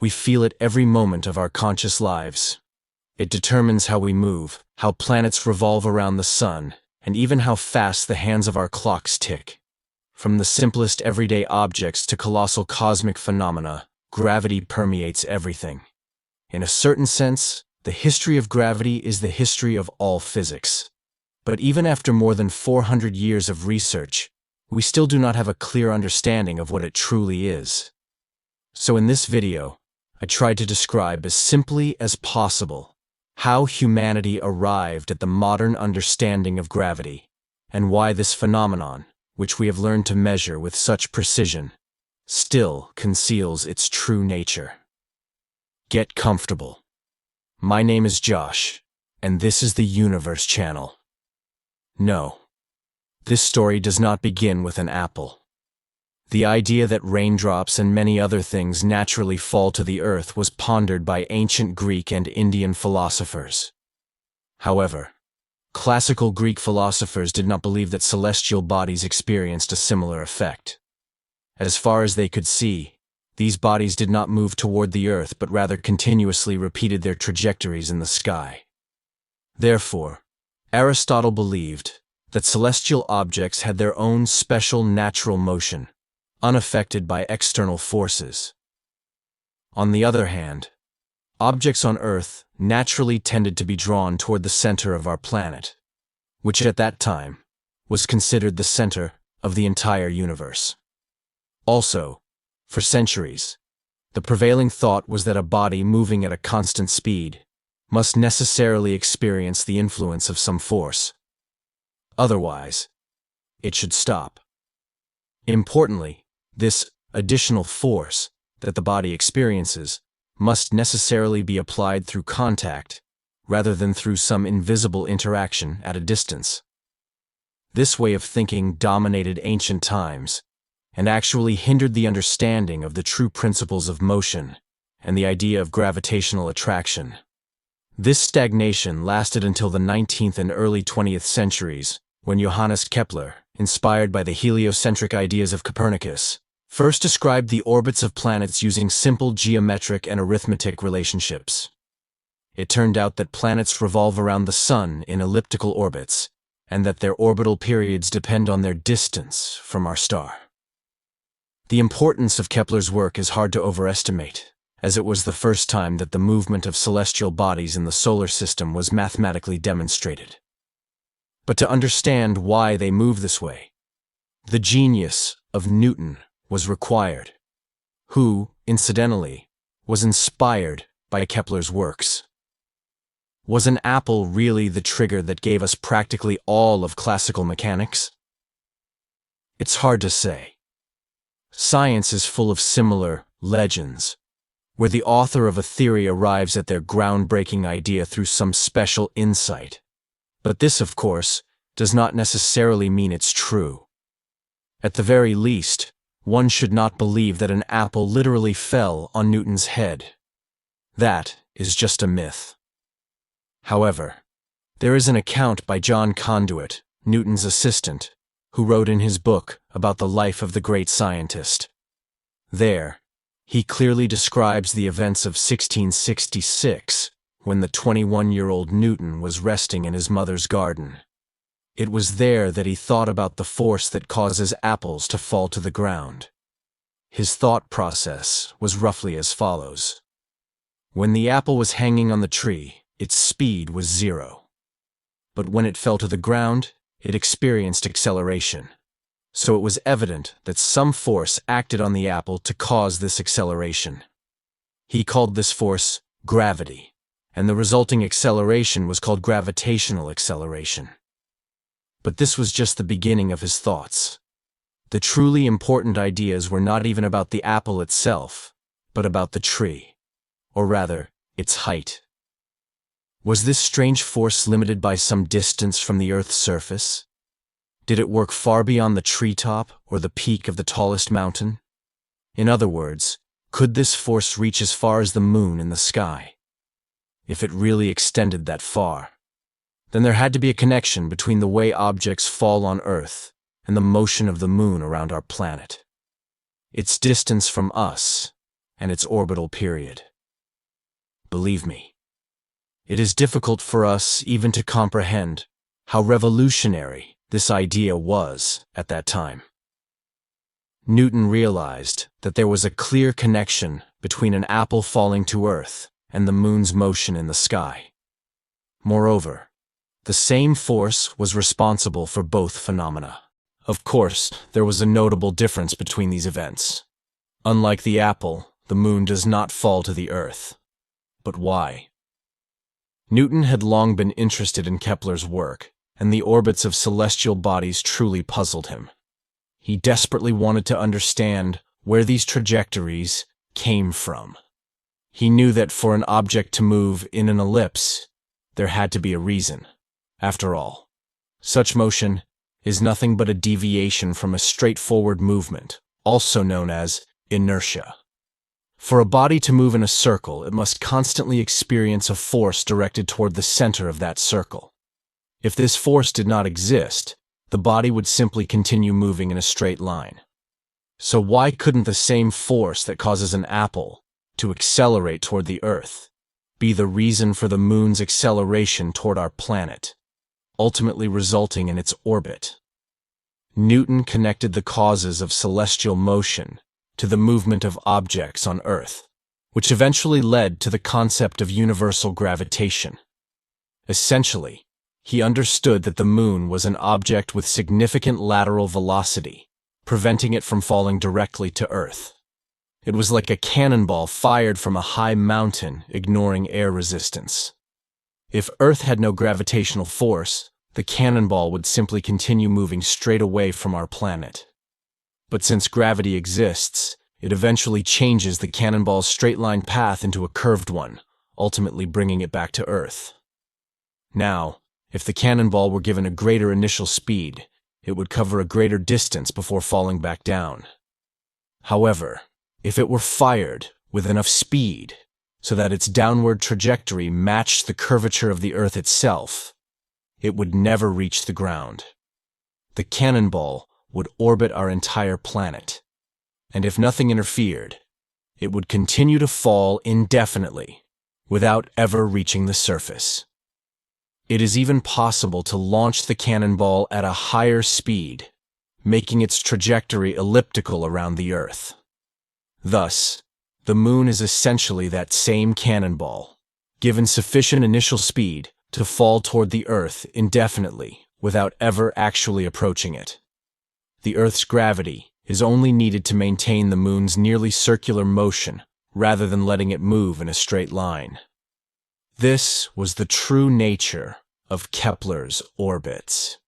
We feel it every moment of our conscious lives. It determines how we move, how planets revolve around the sun, and even how fast the hands of our clocks tick. From the simplest everyday objects to colossal cosmic phenomena, gravity permeates everything. In a certain sense, the history of gravity is the history of all physics. But even after more than 400 years of research, we still do not have a clear understanding of what it truly is. So in this video, I tried to describe as simply as possible how humanity arrived at the modern understanding of gravity, and why this phenomenon, which we have learned to measure with such precision, still conceals its true nature. Get comfortable. My name is Josh, and this is the Universe Channel. No, this story does not begin with an apple. The idea that raindrops and many other things naturally fall to the earth was pondered by ancient Greek and Indian philosophers. However, classical Greek philosophers did not believe that celestial bodies experienced a similar effect. As far as they could see, these bodies did not move toward the earth but rather continuously repeated their trajectories in the sky. Therefore, Aristotle believed that celestial objects had their own special natural motion, unaffected by external forces. On the other hand, objects on Earth naturally tended to be drawn toward the center of our planet, which at that time was considered the center of the entire universe. Also, for centuries, the prevailing thought was that a body moving at a constant speed must necessarily experience the influence of some force. Otherwise, it should stop. Importantly, this additional force that the body experiences must necessarily be applied through contact rather than through some invisible interaction at a distance. This way of thinking dominated ancient times and actually hindered the understanding of the true principles of motion and the idea of gravitational attraction. This stagnation lasted until the 19th and early 20th centuries, when Johannes Kepler, inspired by the heliocentric ideas of Copernicus, first described the orbits of planets using simple geometric and arithmetic relationships. It turned out that planets revolve around the Sun in elliptical orbits, and that their orbital periods depend on their distance from our star. The importance of Kepler's work is hard to overestimate, as it was the first time that the movement of celestial bodies in the solar system was mathematically demonstrated. But to understand why they move this way, the genius of Newton was required, who, incidentally, was inspired by Kepler's works. Was an apple really the trigger that gave us practically all of classical mechanics? It's hard to say. Science is full of similar legends, where the author of a theory arrives at their groundbreaking idea through some special insight. But this, of course, does not necessarily mean it's true. At the very least, one should not believe that an apple literally fell on Newton's head. That is just a myth. However, there is an account by John Conduit, Newton's assistant, who wrote in his book about the life of the great scientist. There, he clearly describes the events of 1666, when the 21-year-old Newton was resting in his mother's garden. It was there that he thought about the force that causes apples to fall to the ground. His thought process was roughly as follows. When the apple was hanging on the tree, its speed was 0. But when it fell to the ground, it experienced acceleration. So it was evident that some force acted on the apple to cause this acceleration. He called this force gravity, and the resulting acceleration was called gravitational acceleration. But this was just the beginning of his thoughts. The truly important ideas were not even about the apple itself, but about the tree, or rather, its height. Was this strange force limited by some distance from the Earth's surface? Did it work far beyond the treetop or the peak of the tallest mountain? In other words, could this force reach as far as the moon in the sky? If it really extended that far, then there had to be a connection between the way objects fall on Earth and the motion of the moon around our planet. Its distance from us, and its orbital period. Believe me, it is difficult for us even to comprehend how revolutionary this idea was at that time. Newton realized that there was a clear connection between an apple falling to Earth and the moon's motion in the sky. Moreover, the same force was responsible for both phenomena. Of course, there was a notable difference between these events. Unlike the apple, the moon does not fall to the Earth. But why? Newton had long been interested in Kepler's work, and the orbits of celestial bodies truly puzzled him. He desperately wanted to understand where these trajectories came from. He knew that for an object to move in an ellipse, there had to be a reason. After all, such motion is nothing but a deviation from a straightforward movement, also known as inertia. For a body to move in a circle, it must constantly experience a force directed toward the center of that circle. If this force did not exist, the body would simply continue moving in a straight line. So why couldn't the same force that causes an apple to accelerate toward the Earth be the reason for the moon's acceleration toward our planet, ultimately resulting in its orbit? Newton connected the causes of celestial motion to the movement of objects on Earth, which eventually led to the concept of universal gravitation. Essentially, he understood that the moon was an object with significant lateral velocity, preventing it from falling directly to Earth. It was like a cannonball fired from a high mountain, ignoring air resistance. If Earth had no gravitational force, the cannonball would simply continue moving straight away from our planet. But since gravity exists, it eventually changes the cannonball's straight-line path into a curved one, ultimately bringing it back to Earth. Now, if the cannonball were given a greater initial speed, it would cover a greater distance before falling back down. However, if it were fired with enough speed so that its downward trajectory matched the curvature of the Earth itself, it would never reach the ground. The cannonball would orbit our entire planet, and if nothing interfered, it would continue to fall indefinitely without ever reaching the surface. It is even possible to launch the cannonball at a higher speed, making its trajectory elliptical around the Earth. Thus, the moon is essentially that same cannonball, given sufficient initial speed to fall toward the Earth indefinitely without ever actually approaching it. The Earth's gravity is only needed to maintain the moon's nearly circular motion rather than letting it move in a straight line. This was the true nature of Kepler's orbits.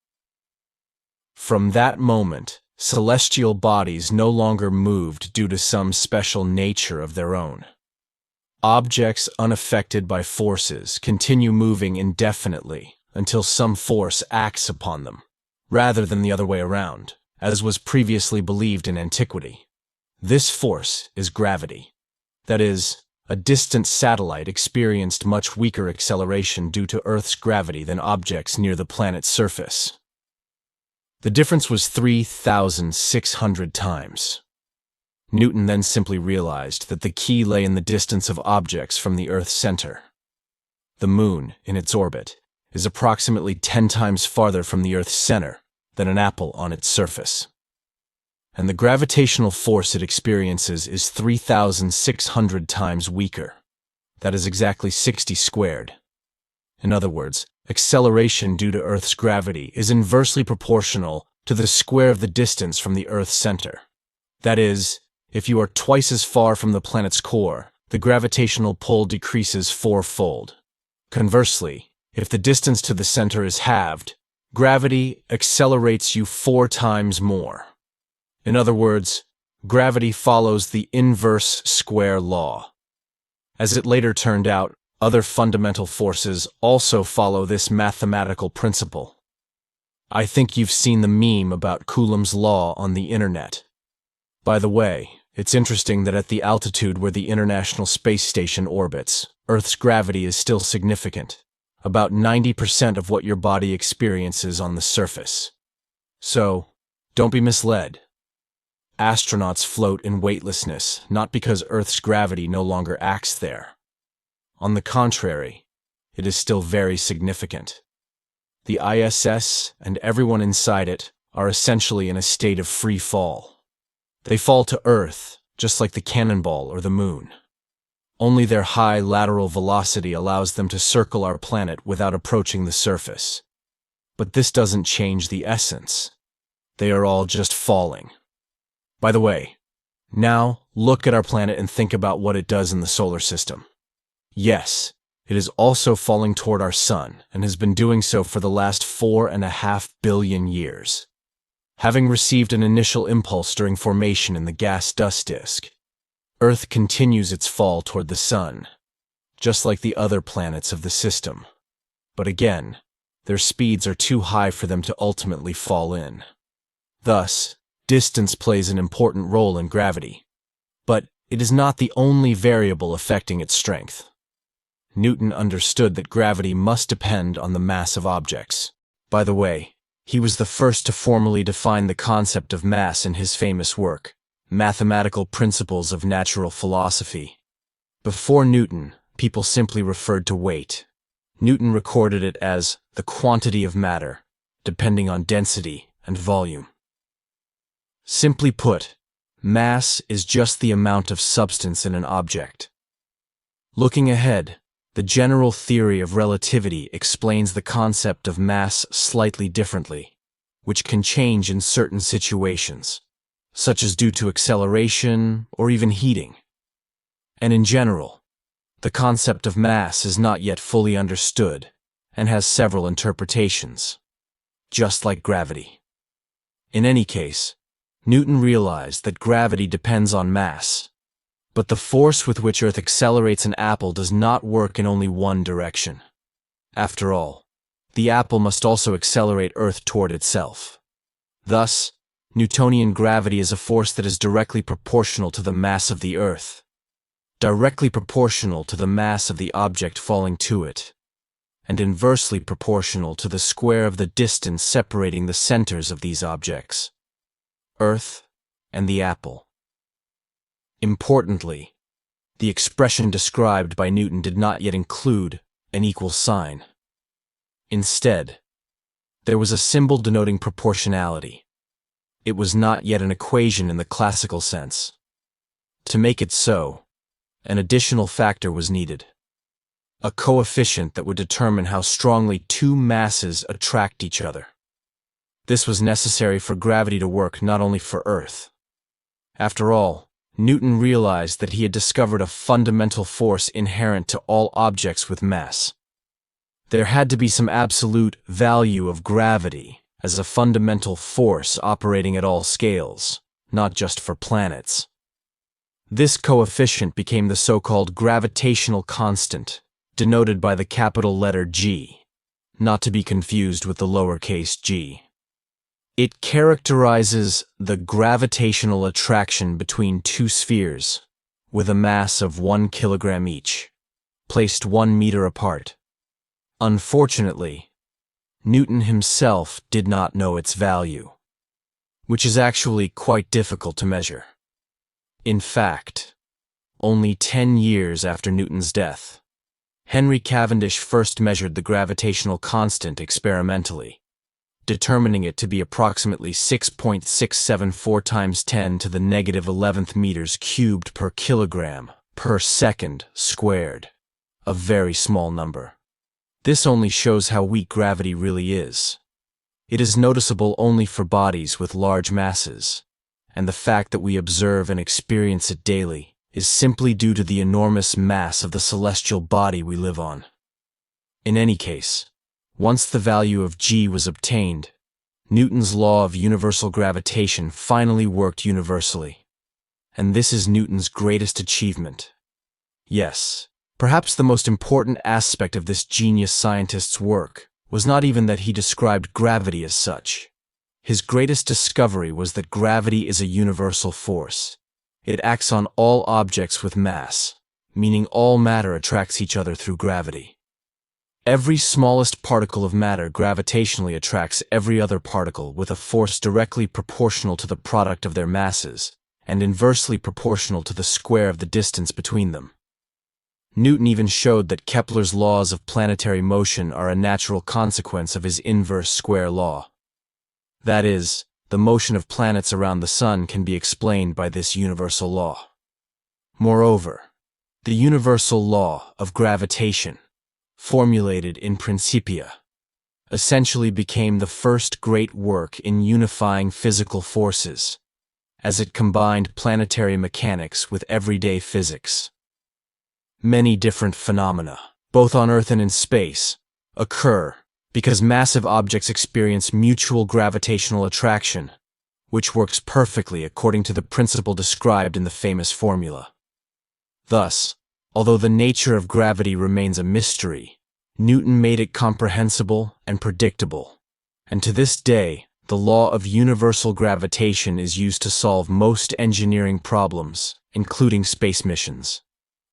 From that moment, celestial bodies no longer moved due to some special nature of their own. Objects unaffected by forces continue moving indefinitely until some force acts upon them, rather than the other way around, as was previously believed in antiquity. This force is gravity. That is, a distant satellite experienced much weaker acceleration due to Earth's gravity than objects near the planet's surface. The difference was 3,600 times. Newton then simply realized that the key lay in the distance of objects from the Earth's center. The moon, in its orbit, is approximately 10 times farther from the Earth's center than an apple on its surface. And the gravitational force it experiences is 3,600 times weaker. That is exactly 60 squared. In other words, acceleration due to Earth's gravity is inversely proportional to the square of the distance from the Earth's center. That is, if you are twice as far from the planet's core, the gravitational pull decreases fourfold. Conversely, if the distance to the center is halved, gravity accelerates you 4 times more. In other words, gravity follows the inverse square law. As it later turned out, other fundamental forces also follow this mathematical principle. I think you've seen the meme about Coulomb's law on the internet. By the way, it's interesting that at the altitude where the International Space Station orbits, Earth's gravity is still significant, about 90% of what your body experiences on the surface. So, don't be misled. Astronauts float in weightlessness, not because Earth's gravity no longer acts there. On the contrary, it is still very significant. The ISS and everyone inside it are essentially in a state of free fall. They fall to Earth, just like the cannonball or the moon. Only their high lateral velocity allows them to circle our planet without approaching the surface. But this doesn't change the essence. They are all just falling. By the way, now look at our planet and think about what it does in the solar system. Yes, it is also falling toward our sun and has been doing so for the last 4.5 billion years. Having received an initial impulse during formation in the gas-dust disk, Earth continues its fall toward the sun, just like the other planets of the system. But again, their speeds are too high for them to ultimately fall in. Thus, distance plays an important role in gravity, but it is not the only variable affecting its strength. Newton understood that gravity must depend on the mass of objects. By the way, he was the first to formally define the concept of mass in his famous work, Mathematical Principles of Natural Philosophy. Before Newton, people simply referred to weight. Newton recorded it as the quantity of matter, depending on density and volume. Simply put, mass is just the amount of substance in an object. Looking ahead, the general theory of relativity explains the concept of mass slightly differently, which can change in certain situations, such as due to acceleration or even heating. And in general, the concept of mass is not yet fully understood and has several interpretations, just like gravity. In any case, Newton realized that gravity depends on mass, but the force with which Earth accelerates an apple does not work in only one direction. After all, the apple must also accelerate Earth toward itself. Thus, Newtonian gravity is a force that is directly proportional to the mass of the Earth, directly proportional to the mass of the object falling to it, and inversely proportional to the square of the distance separating the centers of these objects, Earth and the apple. Importantly, the expression described by Newton did not yet include an equal sign. Instead, there was a symbol denoting proportionality. It was not yet an equation in the classical sense. To make it so, an additional factor was needed. A coefficient that would determine how strongly two masses attract each other. This was necessary for gravity to work not only for Earth. After all, Newton realized that he had discovered a fundamental force inherent to all objects with mass. There had to be some absolute value of gravity as a fundamental force operating at all scales, not just for planets. This coefficient became the so-called gravitational constant, denoted by the capital letter G, not to be confused with the lowercase g. It characterizes the gravitational attraction between two spheres, with a mass of 1 kilogram each, placed 1 meter apart. Unfortunately, Newton himself did not know its value, which is actually quite difficult to measure. In fact, only 10 years after Newton's death, Henry Cavendish first measured the gravitational constant experimentally, determining it to be approximately 6.674 times 10 to the negative 11th meters cubed per kilogram per second squared, a very small number. This only shows how weak gravity really is. It is noticeable only for bodies with large masses, and the fact that we observe and experience it daily is simply due to the enormous mass of the celestial body we live on. In any case, once the value of G was obtained, Newton's law of universal gravitation finally worked universally. And this is Newton's greatest achievement. Yes, perhaps the most important aspect of this genius scientist's work was not even that he described gravity as such. His greatest discovery was that gravity is a universal force. It acts on all objects with mass, meaning all matter attracts each other through gravity. Every smallest particle of matter gravitationally attracts every other particle with a force directly proportional to the product of their masses, and inversely proportional to the square of the distance between them. Newton even showed that Kepler's laws of planetary motion are a natural consequence of his inverse square law. That is, the motion of planets around the Sun can be explained by this universal law. Moreover, the universal law of gravitation, formulated in Principia, essentially became the first great work in unifying physical forces, as it combined planetary mechanics with everyday physics. Many different phenomena, both on Earth and in space, occur because massive objects experience mutual gravitational attraction, which works perfectly according to the principle described in the famous formula. Thus, although the nature of gravity remains a mystery, Newton made it comprehensible and predictable, and to this day, the law of universal gravitation is used to solve most engineering problems, including space missions.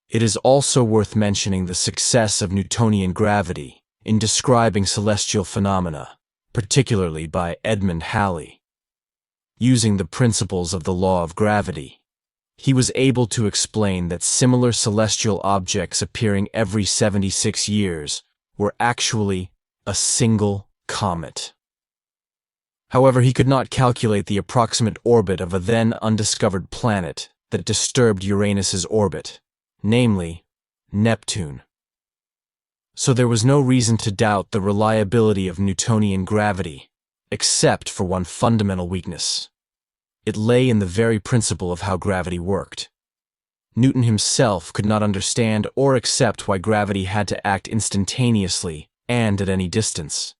It is also worth mentioning the success of Newtonian gravity in describing celestial phenomena, particularly by Edmund Halley. Using the principles of the law of gravity, he was able to explain that similar celestial objects appearing every 76 years were actually a single comet. However, he could not calculate the approximate orbit of a then undiscovered planet that disturbed Uranus's orbit, namely, Neptune. So there was no reason to doubt the reliability of Newtonian gravity, except for one fundamental weakness. It lay in the very principle of how gravity worked. Newton himself could not understand or accept why gravity had to act instantaneously and at any distance.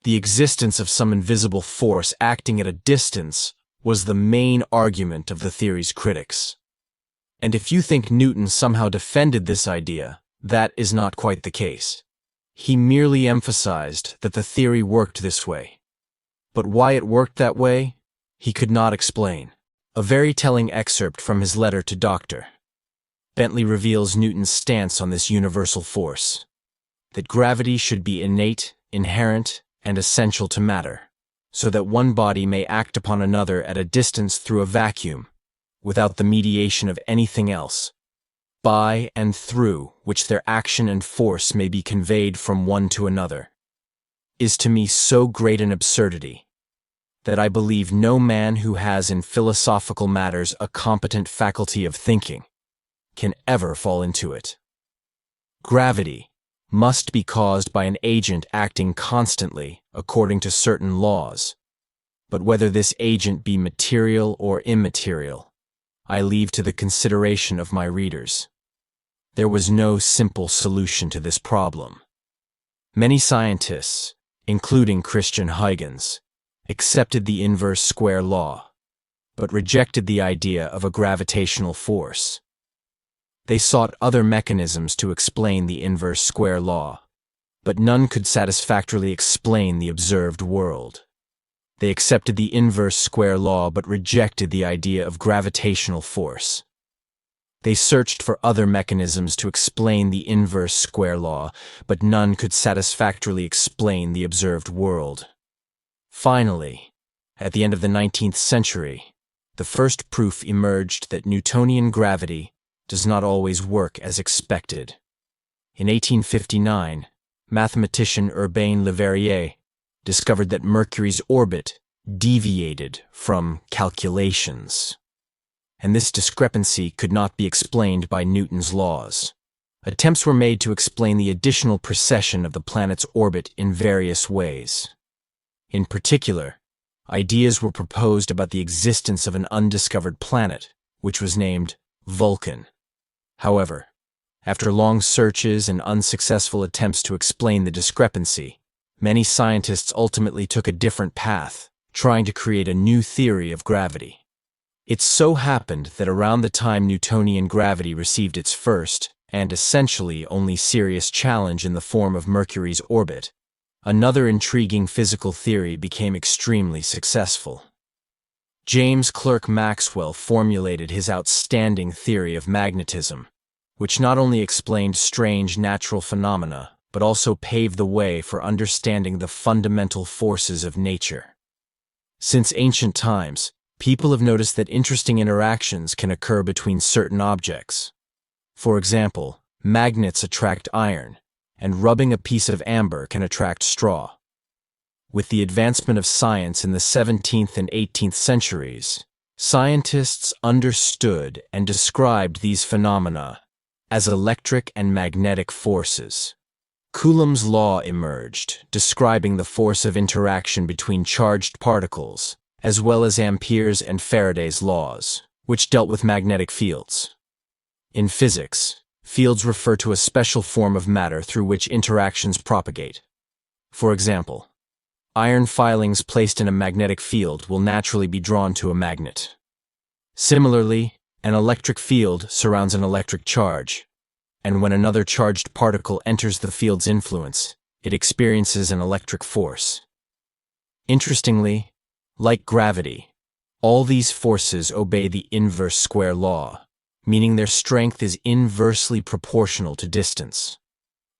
The existence of some invisible force acting at a distance was the main argument of the theory's critics. And if you think Newton somehow defended this idea, that is not quite the case. He merely emphasized that the theory worked this way. But why it worked that way, he could not explain. A very telling excerpt from his letter to Dr. Bentley reveals Newton's stance on this universal force, that gravity should be innate, inherent, and essential to matter, so that one body may act upon another at a distance through a vacuum, without the mediation of anything else, by and through which their action and force may be conveyed from one to another, is to me so great an absurdity that I believe no man who has in philosophical matters a competent faculty of thinking can ever fall into it. Gravity must be caused by an agent acting constantly according to certain laws, but whether this agent be material or immaterial, I leave to the consideration of my readers. There was no simple solution to this problem. Many scientists, including Christian Huygens, accepted the inverse square law, but rejected the idea of a gravitational force. They sought other mechanisms to explain the inverse square law, but none could satisfactorily explain the observed world. They accepted the inverse square law but rejected the idea of gravitational force. They searched for other mechanisms to explain the inverse square law, but none could satisfactorily explain the observed world. Finally, at the end of the 19th century, the first proof emerged that Newtonian gravity does not always work as expected. In 1859, mathematician Urbain Le Verrier discovered that Mercury's orbit deviated from calculations, and this discrepancy could not be explained by Newton's laws. Attempts were made to explain the additional precession of the planet's orbit in various ways. In particular, ideas were proposed about the existence of an undiscovered planet, which was named Vulcan. However, after long searches and unsuccessful attempts to explain the discrepancy, many scientists ultimately took a different path, trying to create a new theory of gravity. It so happened that around the time Newtonian gravity received its first, and essentially only serious challenge in the form of Mercury's orbit, another intriguing physical theory became extremely successful. James Clerk Maxwell formulated his outstanding theory of magnetism, which not only explained strange natural phenomena, but also paved the way for understanding the fundamental forces of nature. Since ancient times, people have noticed that interesting interactions can occur between certain objects. For example, magnets attract iron, and rubbing a piece of amber can attract straw. With the advancement of science in the 17th and 18th centuries, scientists understood and described these phenomena as electric and magnetic forces. Coulomb's law emerged, describing the force of interaction between charged particles, as well as Ampere's and Faraday's laws, which dealt with magnetic fields. In physics, fields refer to a special form of matter through which interactions propagate. For example, iron filings placed in a magnetic field will naturally be drawn to a magnet. Similarly, an electric field surrounds an electric charge, and when another charged particle enters the field's influence, it experiences an electric force. Interestingly, like gravity, all these forces obey the inverse square law, meaning their strength is inversely proportional to distance.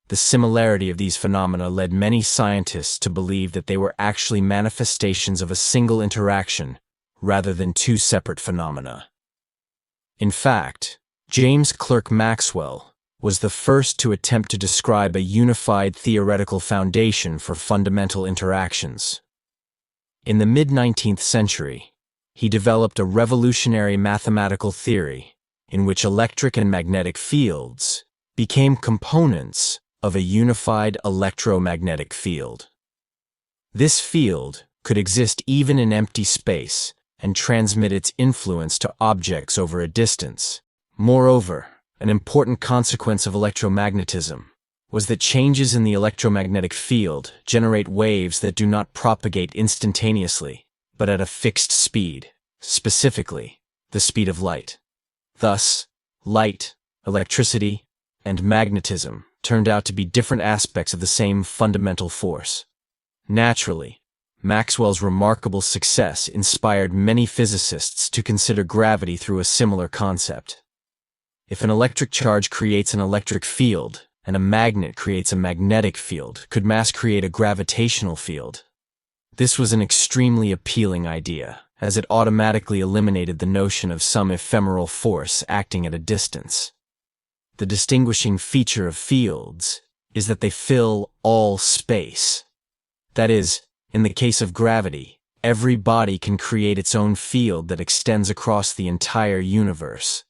The similarity of these phenomena led many scientists to believe that they were actually manifestations of a single interaction rather than two separate phenomena. In fact, James Clerk Maxwell was the first to attempt to describe a unified theoretical foundation for fundamental interactions. In the mid-19th century, he developed a revolutionary mathematical theory in which electric and magnetic fields became components of a unified electromagnetic field. This field could exist even in empty space and transmit its influence to objects over a distance. Moreover, an important consequence of electromagnetism was that changes in the electromagnetic field generate waves that do not propagate instantaneously, but at a fixed speed, specifically, the speed of light. Thus, light, electricity, and magnetism turned out to be different aspects of the same fundamental force. Naturally, Maxwell's remarkable success inspired many physicists to consider gravity through a similar concept. If an electric charge creates an electric field, and a magnet creates a magnetic field, could mass create a gravitational field? This was an extremely appealing idea, as it automatically eliminated the notion of some ephemeral force acting at a distance. The distinguishing feature of fields is that they fill all space. That is, in the case of gravity, every body can create its own field that extends across the entire universe,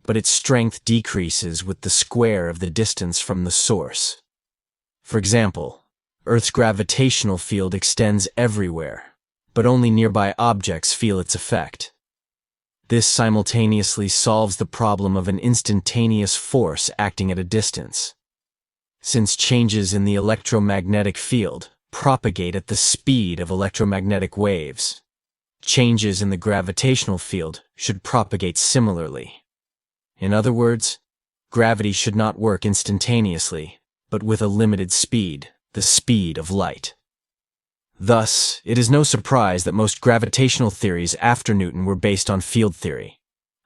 but its strength decreases with the square of the distance from the source. For example, Earth's gravitational field extends everywhere, but only nearby objects feel its effect. This simultaneously solves the problem of an instantaneous force acting at a distance. Since changes in the electromagnetic field propagate at the speed of electromagnetic waves, changes in the gravitational field should propagate similarly. In other words, gravity should not work instantaneously, but with a limited speed, the speed of light. Thus, it is no surprise that most gravitational theories after Newton were based on field theory,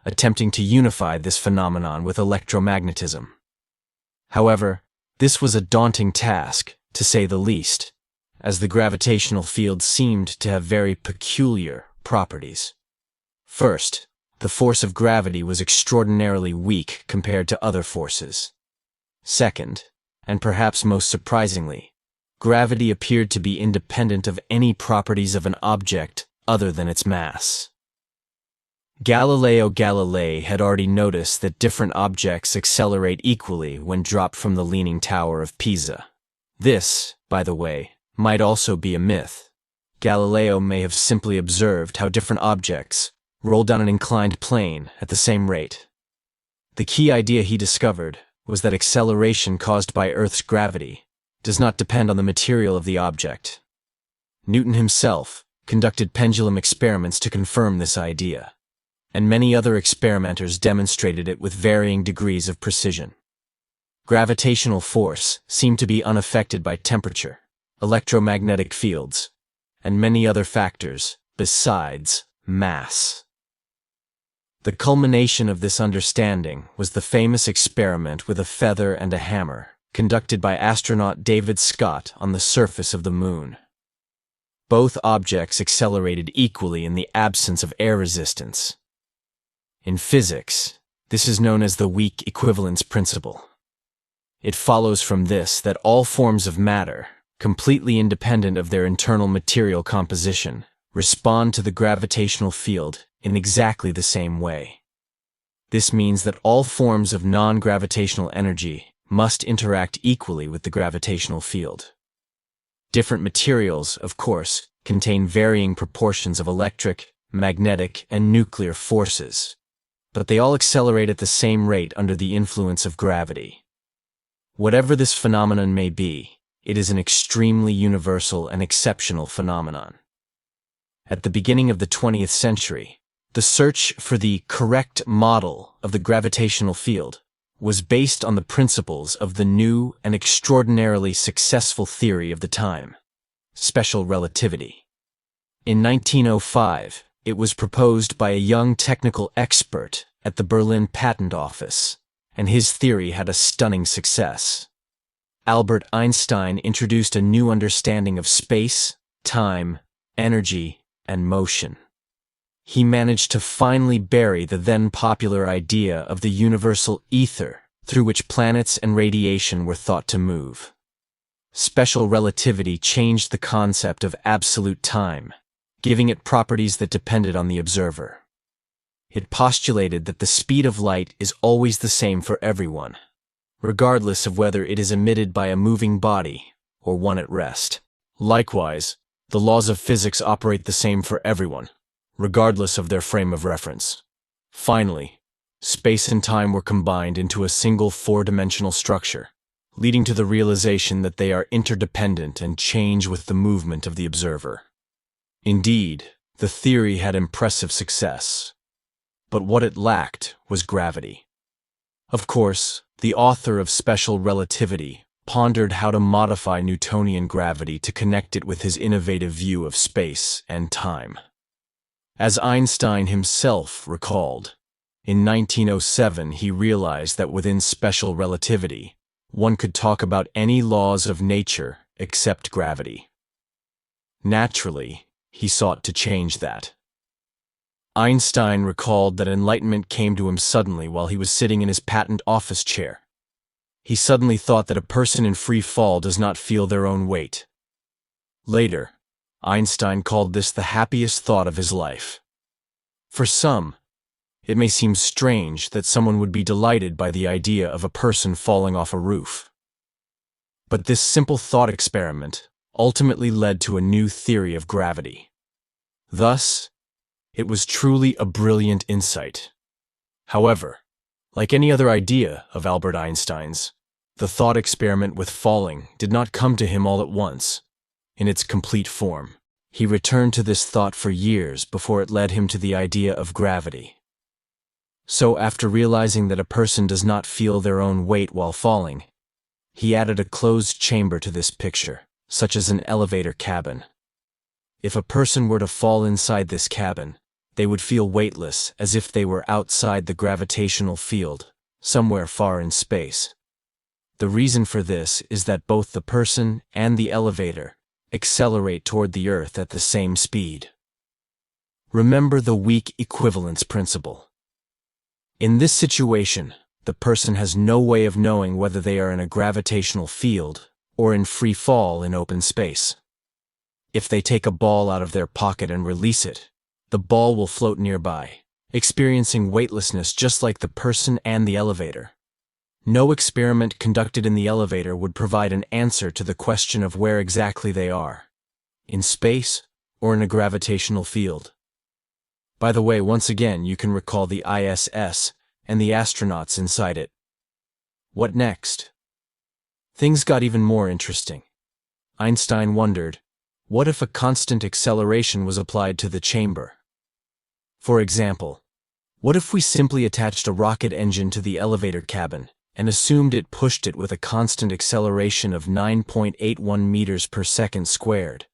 attempting to unify this phenomenon with electromagnetism. However, this was a daunting task, to say the least, as the gravitational field seemed to have very peculiar properties. First, the force of gravity was extraordinarily weak compared to other forces. Second, and perhaps most surprisingly, gravity appeared to be independent of any properties of an object other than its mass. Galileo Galilei had already noticed that different objects accelerate equally when dropped from the Leaning Tower of Pisa. This, by the way, might also be a myth. Galileo may have simply observed how different objects roll down an inclined plane at the same rate. The key idea he discovered was that acceleration caused by Earth's gravity does not depend on the material of the object. Newton himself conducted pendulum experiments to confirm this idea, and many other experimenters demonstrated it with varying degrees of precision. Gravitational force seemed to be unaffected by temperature, electromagnetic fields, and many other factors besides mass. The culmination of this understanding was the famous experiment with a feather and a hammer, conducted by astronaut David Scott on the surface of the Moon. Both objects accelerated equally in the absence of air resistance. In physics, this is known as the weak equivalence principle. It follows from this that all forms of matter, completely independent of their internal material composition, respond to the gravitational field in exactly the same way. This means that all forms of non-gravitational energy must interact equally with the gravitational field. Different materials, of course, contain varying proportions of electric, magnetic, and nuclear forces, but they all accelerate at the same rate under the influence of gravity. Whatever this phenomenon may be, it is an extremely universal and exceptional phenomenon. At the beginning of the 20th century, the search for the correct model of the gravitational field was based on the principles of the new and extraordinarily successful theory of the time, special relativity. In 1905, it was proposed by a young technical expert at the Berlin Patent Office, and his theory had a stunning success. Albert Einstein introduced a new understanding of space, time, energy, and motion. He managed to finally bury the then popular idea of the universal ether through which planets and radiation were thought to move. Special relativity changed the concept of absolute time, giving it properties that depended on the observer. It postulated that the speed of light is always the same for everyone, regardless of whether it is emitted by a moving body or one at rest. Likewise, the laws of physics operate the same for everyone, regardless of their frame of reference. Finally, space and time were combined into a single four-dimensional structure, leading to the realization that they are interdependent and change with the movement of the observer. Indeed, the theory had impressive success, but what it lacked was gravity. Of course, the author of Special Relativity pondered how to modify Newtonian gravity to connect it with his innovative view of space and time. As Einstein himself recalled, in 1907 he realized that within special relativity, one could talk about any laws of nature except gravity. Naturally, he sought to change that. Einstein recalled that enlightenment came to him suddenly while he was sitting in his patent office chair. He suddenly thought that a person in free fall does not feel their own weight. Later, Einstein called this the happiest thought of his life. For some, it may seem strange that someone would be delighted by the idea of a person falling off a roof. But this simple thought experiment ultimately led to a new theory of gravity. Thus, it was truly a brilliant insight. However, like any other idea of Albert Einstein's, the thought experiment with falling did not come to him all at once, in its complete form. He returned to this thought for years before it led him to the idea of gravity. So after realizing that a person does not feel their own weight while falling, he added a closed chamber to this picture, such as an elevator cabin. If a person were to fall inside this cabin, they would feel weightless as if they were outside the gravitational field, somewhere far in space. The reason for this is that both the person and the elevator accelerate toward the Earth at the same speed. Remember the weak equivalence principle. In this situation, the person has no way of knowing whether they are in a gravitational field or in free fall in open space. If they take a ball out of their pocket and release it, the ball will float nearby, experiencing weightlessness just like the person and the elevator. No experiment conducted in the elevator would provide an answer to the question of where exactly they are, in space or in a gravitational field. By the way, once again, you can recall the ISS and the astronauts inside it. What next? Things got even more interesting. Einstein wondered, what if a constant acceleration was applied to the chamber? For example, what if we simply attached a rocket engine to the elevator cabin and assumed it pushed it with a constant acceleration of 9.81 meters per second squared?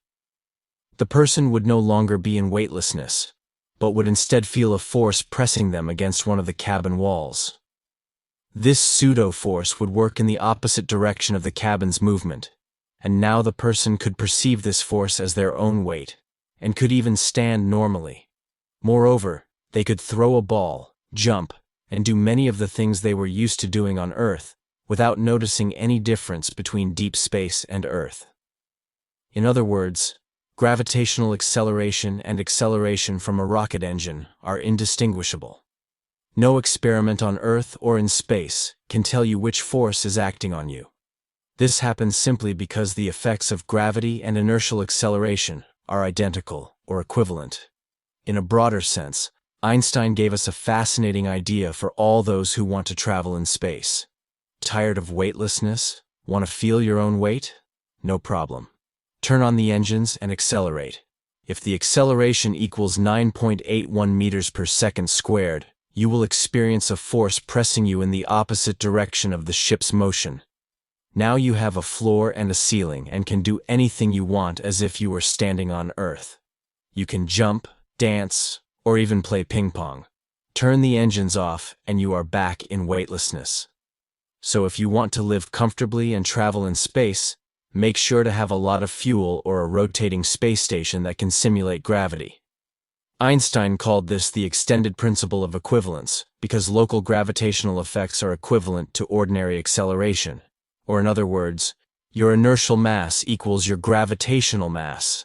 The person would no longer be in weightlessness, but would instead feel a force pressing them against one of the cabin walls. This pseudo-force would work in the opposite direction of the cabin's movement, and now the person could perceive this force as their own weight, and could even stand normally. Moreover, they could throw a ball, jump, and do many of the things they were used to doing on Earth, without noticing any difference between deep space and Earth. In other words, gravitational acceleration and acceleration from a rocket engine are indistinguishable. No experiment on Earth or in space can tell you which force is acting on you. This happens simply because the effects of gravity and inertial acceleration are identical or equivalent. In a broader sense, Einstein gave us a fascinating idea for all those who want to travel in space. Tired of weightlessness? Want to feel your own weight? No problem. Turn on the engines and accelerate. If the acceleration equals 9.81 meters per second squared, you will experience a force pressing you in the opposite direction of the ship's motion. Now you have a floor and a ceiling and can do anything you want as if you were standing on Earth. You can jump, dance, or even play ping pong. Turn the engines off and you are back in weightlessness. So if you want to live comfortably and travel in space, make sure to have a lot of fuel or a rotating space station that can simulate gravity. Einstein called this the extended principle of equivalence because local gravitational effects are equivalent to ordinary acceleration, or in other words, your inertial mass equals your gravitational mass.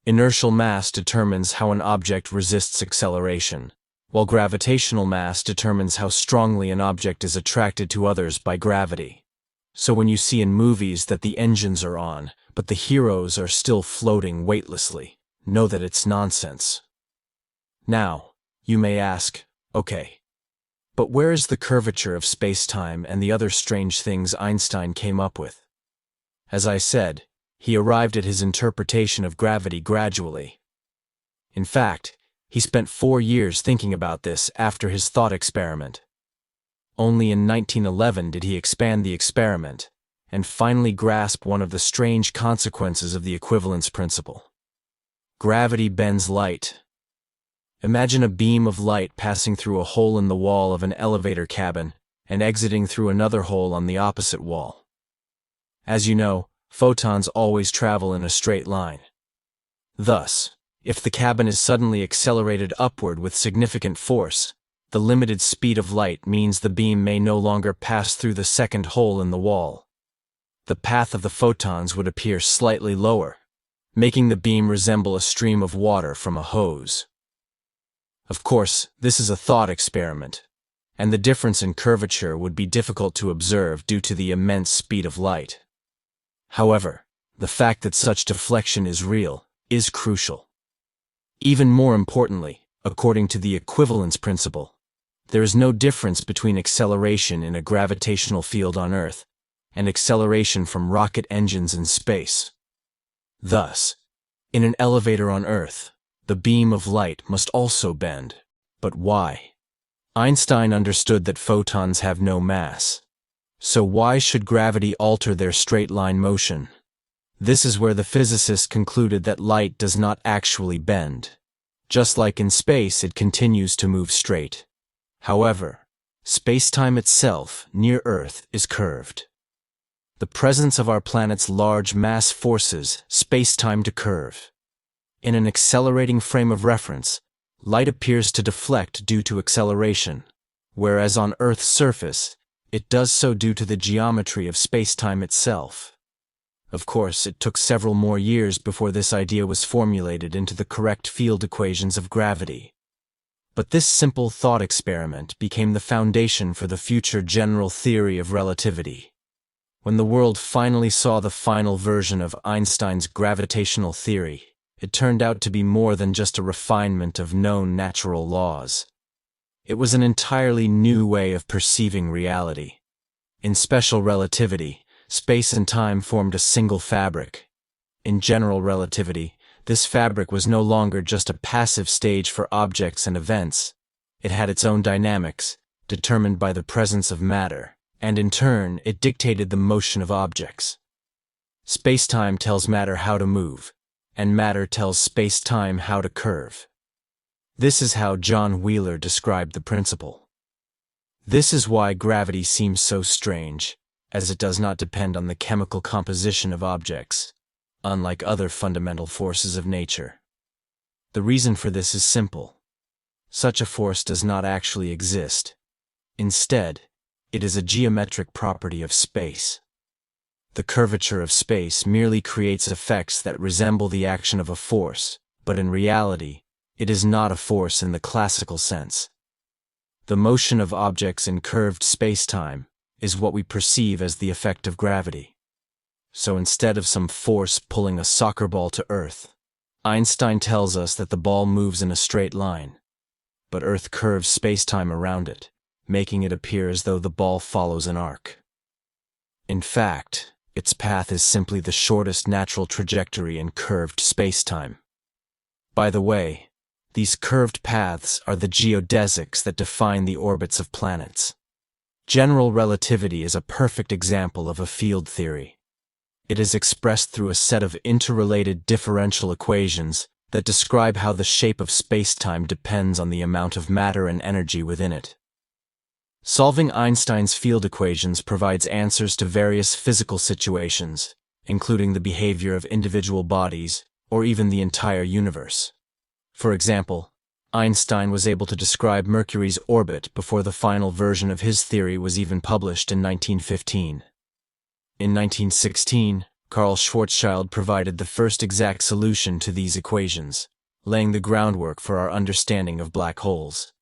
Inertial mass determines how an object resists acceleration, while gravitational mass determines how strongly an object is attracted to others by gravity. So when you see in movies that the engines are on, but the heroes are still floating weightlessly, know that it's nonsense. Now, you may ask, okay, but where is the curvature of space-time and the other strange things Einstein came up with? As I said, he arrived at his interpretation of gravity gradually. In fact, he spent 4 years thinking about this after his thought experiment. Only in 1911 did he expand the experiment and finally grasp one of the strange consequences of the equivalence principle. Gravity bends light. Imagine a beam of light passing through a hole in the wall of an elevator cabin and exiting through another hole on the opposite wall. As you know, photons always travel in a straight line. Thus, if the cabin is suddenly accelerated upward with significant force, the limited speed of light means the beam may no longer pass through the second hole in the wall. The path of the photons would appear slightly lower, making the beam resemble a stream of water from a hose. Of course, this is a thought experiment, and the difference in curvature would be difficult to observe due to the immense speed of light. However, the fact that such deflection is real is crucial. Even more importantly, according to the equivalence principle, there is no difference between acceleration in a gravitational field on Earth and acceleration from rocket engines in space. Thus, in an elevator on Earth, the beam of light must also bend. But why? Einstein understood that photons have no mass. So why should gravity alter their straight-line motion? This is where the physicist concluded that light does not actually bend. Just like in space, it continues to move straight. However, space-time itself, near Earth, is curved. The presence of our planet's large mass forces space-time to curve. In an accelerating frame of reference, light appears to deflect due to acceleration, whereas on Earth's surface, it does so due to the geometry of space-time itself. Of course, it took several more years before this idea was formulated into the correct field equations of gravity. But this simple thought experiment became the foundation for the future general theory of relativity. When the world finally saw the final version of Einstein's gravitational theory, it turned out to be more than just a refinement of known natural laws. It was an entirely new way of perceiving reality. In special relativity, space and time formed a single fabric. In general relativity, this fabric was no longer just a passive stage for objects and events. It had its own dynamics, determined by the presence of matter, and in turn, it dictated the motion of objects. Space-time tells matter how to move, and matter tells space-time how to curve. This is how John Wheeler described the principle. This is why gravity seems so strange, as it does not depend on the chemical composition of objects, unlike other fundamental forces of nature. The reason for this is simple. Such a force does not actually exist. Instead, it is a geometric property of space. The curvature of space merely creates effects that resemble the action of a force, but in reality, it is not a force in the classical sense. The motion of objects in curved spacetime is what we perceive as the effect of gravity. So instead of some force pulling a soccer ball to Earth, Einstein tells us that the ball moves in a straight line, but Earth curves spacetime around it, making it appear as though the ball follows an arc. In fact, its path is simply the shortest natural trajectory in curved spacetime. By the way, these curved paths are the geodesics that define the orbits of planets. General relativity is a perfect example of a field theory. It is expressed through a set of interrelated differential equations that describe how the shape of spacetime depends on the amount of matter and energy within it. Solving Einstein's field equations provides answers to various physical situations, including the behavior of individual bodies or even the entire universe. For example, Einstein was able to describe Mercury's orbit before the final version of his theory was even published in 1915. In 1916, Karl Schwarzschild provided the first exact solution to these equations, laying the groundwork for our understanding of black holes.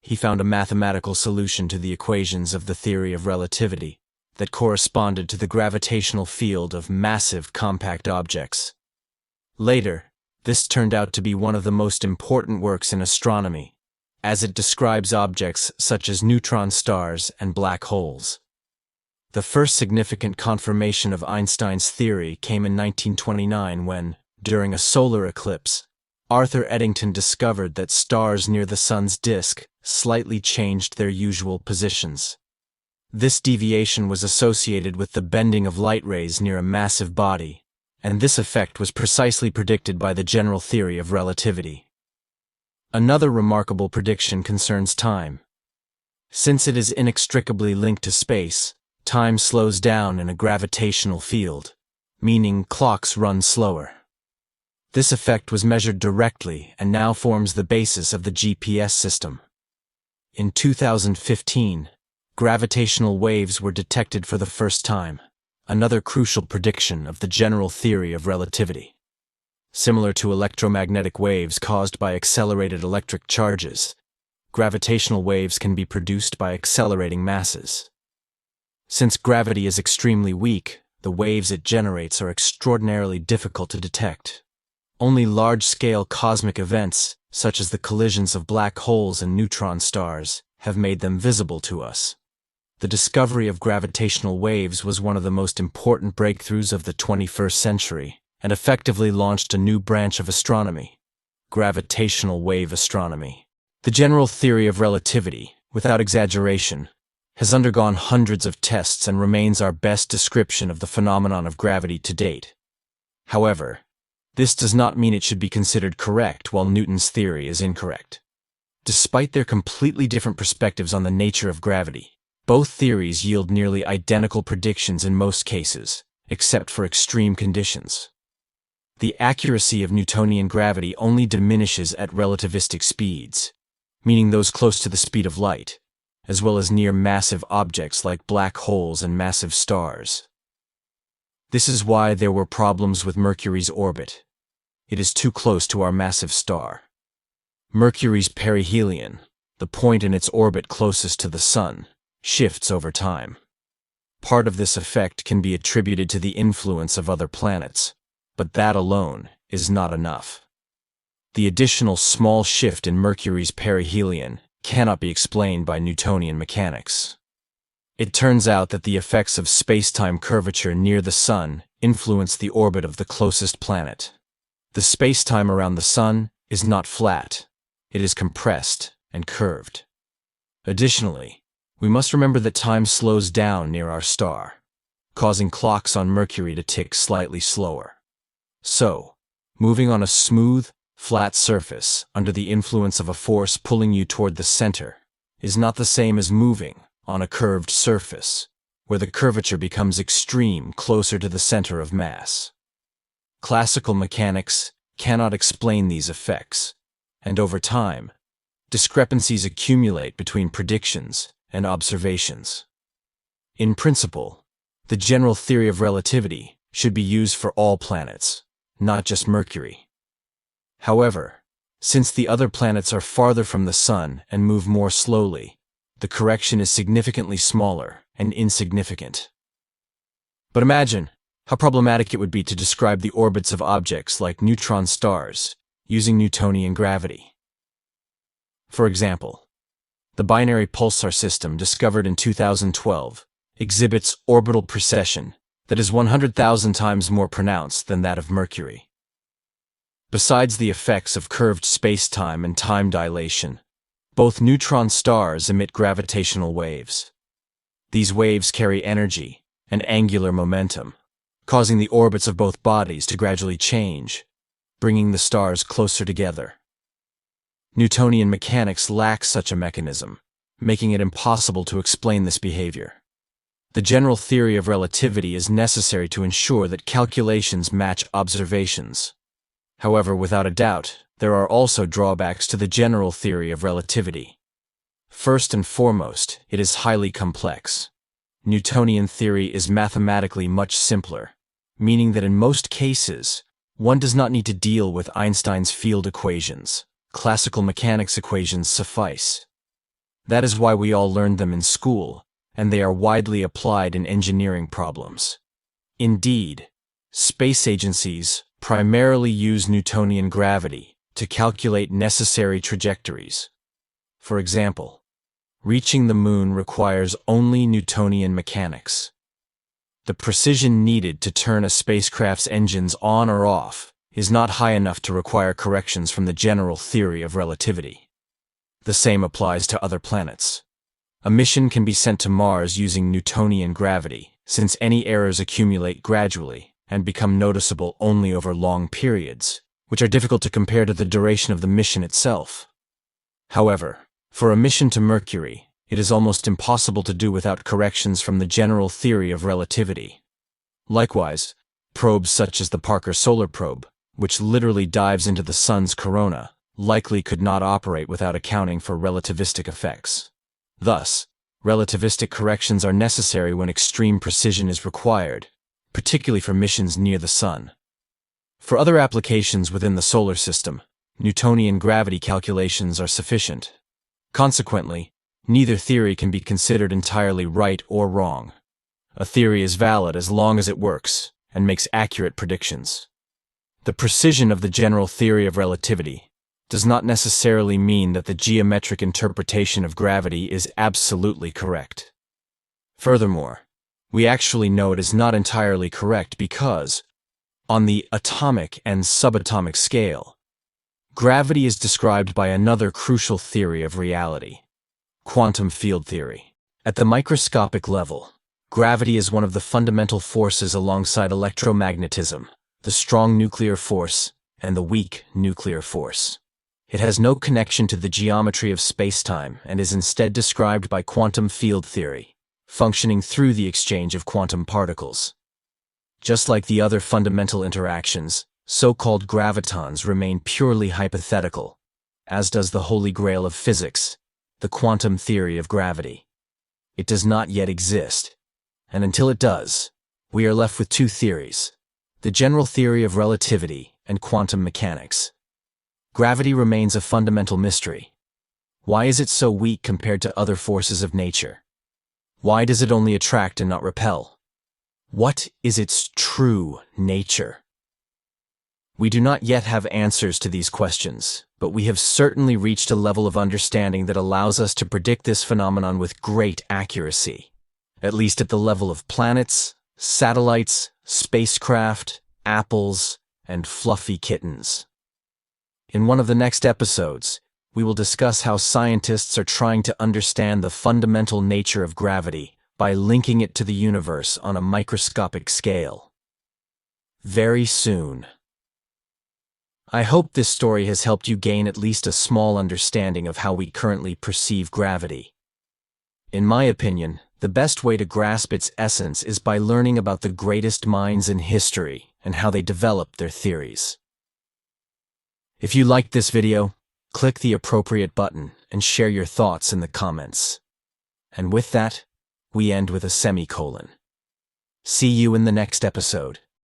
He found a mathematical solution to the equations of the theory of relativity that corresponded to the gravitational field of massive compact objects. Later, this turned out to be one of the most important works in astronomy, as it describes objects such as neutron stars and black holes. The first significant confirmation of Einstein's theory came in 1929 when, during a solar eclipse, Arthur Eddington discovered that stars near the Sun's disk slightly changed their usual positions. This deviation was associated with the bending of light rays near a massive body, and this effect was precisely predicted by the general theory of relativity. Another remarkable prediction concerns time. Since it is inextricably linked to space, time slows down in a gravitational field, meaning clocks run slower. This effect was measured directly and now forms the basis of the GPS system. In 2015, gravitational waves were detected for the first time, another crucial prediction of the general theory of relativity. Similar to electromagnetic waves caused by accelerated electric charges, gravitational waves can be produced by accelerating masses. Since gravity is extremely weak, the waves it generates are extraordinarily difficult to detect. Only large-scale cosmic events, such as the collisions of black holes and neutron stars, have made them visible to us. The discovery of gravitational waves was one of the most important breakthroughs of the 21st century, and effectively launched a new branch of astronomy: gravitational wave astronomy. The general theory of relativity, without exaggeration, has undergone hundreds of tests and remains our best description of the phenomenon of gravity to date. However, this does not mean it should be considered correct while Newton's theory is incorrect. Despite their completely different perspectives on the nature of gravity, both theories yield nearly identical predictions in most cases, except for extreme conditions. The accuracy of Newtonian gravity only diminishes at relativistic speeds, meaning those close to the speed of light, as well as near massive objects like black holes and massive stars. This is why there were problems with Mercury's orbit. It is too close to our massive star. Mercury's perihelion, the point in its orbit closest to the Sun, shifts over time. Part of this effect can be attributed to the influence of other planets, but that alone is not enough. The additional small shift in Mercury's perihelion cannot be explained by Newtonian mechanics. It turns out that the effects of spacetime curvature near the Sun influence the orbit of the closest planet. The spacetime around the Sun is not flat, it is compressed and curved. Additionally, we must remember that time slows down near our star, causing clocks on Mercury to tick slightly slower. So, moving on a smooth, flat surface under the influence of a force pulling you toward the center, is not the same as moving on a curved surface, where the curvature becomes extreme closer to the center of mass. Classical mechanics cannot explain these effects, and over time, discrepancies accumulate between predictions and observations. In principle, the general theory of relativity should be used for all planets, not just Mercury. However, since the other planets are farther from the Sun and move more slowly, the correction is significantly smaller and insignificant. But imagine how problematic it would be to describe the orbits of objects like neutron stars using Newtonian gravity. For example, the binary pulsar system discovered in 2012 exhibits orbital precession that is 100,000 times more pronounced than that of Mercury. Besides the effects of curved space-time and time dilation, both neutron stars emit gravitational waves. These waves carry energy and angular momentum, causing the orbits of both bodies to gradually change, bringing the stars closer together. Newtonian mechanics lacks such a mechanism, making it impossible to explain this behavior. The general theory of relativity is necessary to ensure that calculations match observations. However, without a doubt, there are also drawbacks to the general theory of relativity. First and foremost, it is highly complex. Newtonian theory is mathematically much simpler, meaning that in most cases, one does not need to deal with Einstein's field equations. Classical mechanics equations suffice. That is why we all learned them in school, and they are widely applied in engineering problems. Indeed, space agencies primarily use Newtonian gravity to calculate necessary trajectories. For example, reaching the moon requires only Newtonian mechanics. The precision needed to turn a spacecraft's engines on or off is not high enough to require corrections from the general theory of relativity. The same applies to other planets. A mission can be sent to Mars using Newtonian gravity, since any errors accumulate gradually and become noticeable only over long periods, which are difficult to compare to the duration of the mission itself. However, for a mission to Mercury, it is almost impossible to do without corrections from the general theory of relativity. Likewise, probes such as the Parker Solar Probe, which literally dives into the Sun's corona, likely could not operate without accounting for relativistic effects. Thus, relativistic corrections are necessary when extreme precision is required, particularly for missions near the Sun. For other applications within the solar system, Newtonian gravity calculations are sufficient. Consequently, neither theory can be considered entirely right or wrong. A theory is valid as long as it works and makes accurate predictions. The precision of the general theory of relativity does not necessarily mean that the geometric interpretation of gravity is absolutely correct. Furthermore, we actually know it is not entirely correct because, on the atomic and subatomic scale, gravity is described by another crucial theory of reality, quantum field theory. At the microscopic level, gravity is one of the fundamental forces alongside electromagnetism, the strong nuclear force, and the weak nuclear force. It has no connection to the geometry of spacetime and is instead described by quantum field theory, functioning through the exchange of quantum particles. Just like the other fundamental interactions, so-called gravitons remain purely hypothetical, as does the holy grail of physics, the quantum theory of gravity. It does not yet exist, and until it does, we are left with two theories: the general theory of relativity and quantum mechanics. Gravity remains a fundamental mystery. Why is it so weak compared to other forces of nature? Why does it only attract and not repel? What is its true nature? We do not yet have answers to these questions, but we have certainly reached a level of understanding that allows us to predict this phenomenon with great accuracy, at least at the level of planets, satellites, spacecraft, apples, and fluffy kittens. In one of the next episodes, we will discuss how scientists are trying to understand the fundamental nature of gravity by linking it to the universe on a microscopic scale. Very soon. I hope this story has helped you gain at least a small understanding of how we currently perceive gravity. In my opinion, the best way to grasp its essence is by learning about the greatest minds in history and how they developed their theories. If you liked this video, click the appropriate button and share your thoughts in the comments. And with that, we end with a semicolon. See you in the next episode.